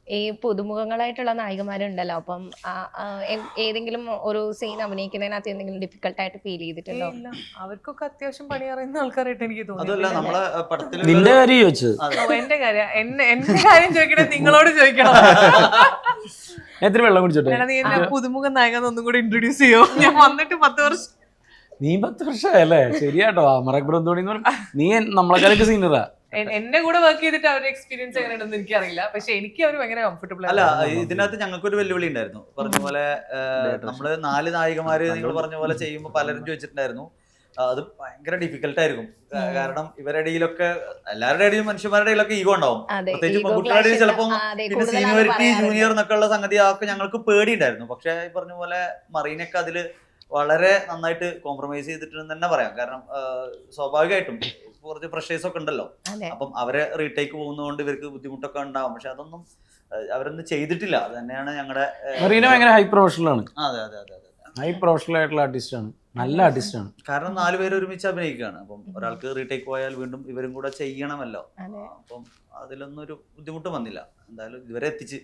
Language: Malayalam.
ഈ പുതുമുഖങ്ങളായിട്ടുള്ള നായികമാരുണ്ടല്ലോ, അപ്പം ഏതെങ്കിലും ഒരു സീൻ അഭിനയിക്കുന്നതിനകത്ത് എന്തെങ്കിലും ഡിഫിക്കൽട്ടായിട്ട് ഫീൽ ചെയ്തിട്ടുണ്ടോ? ഇല്ല, അവർക്കൊക്കെ അത്യാവശ്യം പണി അറിയുന്ന ആൾക്കാരായിട്ട് എനിക്ക് അതല്ല തോന്നി. നമ്മളെ പടത്തിൽ നിന്റെ കാര്യം ചോദിച്ചത് എന്റെ കാര്യം എന്റെ കാര്യം ചോദിക്കണേ നിങ്ങളോട് ചോദിക്കണം. എത്ര വെള്ളം കുടിച്ചോട്ടെ? നീ എന്നെ പുതുമുഖ നായകൻ ഒന്നും കൂടി ഇൻട്രൊഡ്യൂസ് ചെയ്യോ? ഞാൻ വന്നിട്ട് 10 വർഷം. നീ 10 വർഷമായല്ലേ? ശരിയാട്ടോ. അമറക്ബുറം തോണി നീ നമ്മളെക്കാളൊക്കെ സീനിയറാ. എന്റെ കൂടെ വർക്ക് ചെയ്തിട്ട് അവരുടെ എക്സ്പീരിയൻസ് എങ്ങനെയാണെന്ന് എനിക്കറിയില്ല, പക്ഷെ എനിക്ക് അവർ ഭയങ്കര കംഫർട്ടബിൾ അല്ല. ഇതിനകത്ത് ഞങ്ങൾക്കൊരു വെല്ലുവിളി ഉണ്ടായിരുന്നു. പറഞ്ഞ പോലെ നമ്മള് 4 നായികമാര് നിങ്ങൾ പറഞ്ഞ പോലെ ചെയ്യുമ്പോൾ പലരും ചോദിച്ചിട്ടുണ്ടായിരുന്നു അത് ഭയങ്കര ഡിഫിക്കൽട്ടായിരിക്കും. കാരണം ഇവരുടെ ഇടയിലൊക്കെ എല്ലാവരുടെ ഇടയിലും മനുഷ്യന്മാരുടെ ഇടയിലൊക്കെ ഈഗോ ഉണ്ടാവും. പ്രത്യേകിച്ച് പെൺകുട്ടികളുടെ ഇടയിൽ ചിലപ്പോൾ പിന്നെ സീനിയോറിറ്റി ജൂനിയർ എന്നൊക്കെ ഉള്ള സംഗതി അതൊക്കെ ഞങ്ങൾക്ക് പേടിയുണ്ടായിരുന്നു. പക്ഷെ ഈ പറഞ്ഞ പോലെ മറീനൊക്കെ അതില് വളരെ നന്നായിട്ട് കോംപ്രമൈസ് ചെയ്തിട്ടുണ്ടെന്ന് തന്നെ പറയാം. കാരണം സ്വാഭാവികമായിട്ടും കുറച്ച് പ്രഷേഴ്സ് ഒക്കെ ഉണ്ടല്ലോ. അപ്പം അവരെ റീടേക്ക് പോകുന്നതുകൊണ്ട് ഇവർക്ക് ബുദ്ധിമുട്ടൊക്കെ ഉണ്ടാവും. പക്ഷെ അതൊന്നും അവരൊന്നും ചെയ്തിട്ടില്ല. അത് തന്നെയാണ് ഞങ്ങളുടെ മറീന ഭയങ്കര ഹൈ പ്രൊഫഷണൽ ആണ്. അതെ അതെ അതെ അതെ ഹൈ പ്രൊഫഷണൽ ആയിട്ടുള്ള ആർട്ടിസ്റ്റ് ആണ്. നല്ല ആർട്ടിസ്റ്റ് ആണ്. കാരണം 4 പേര് ഒരുമിച്ച് അഭിനയിക്കുകയാണ്. അപ്പം ഒരാൾക്ക് റീടേക്ക് പോയാൽ വീണ്ടും ഇവരും കൂടെ ചെയ്യണമല്ലോ. അപ്പം അതിലൊന്നും ഒരു ബുദ്ധിമുട്ട് വന്നില്ല. എന്തായാലും ഇതുവരെ എത്തിച്ച്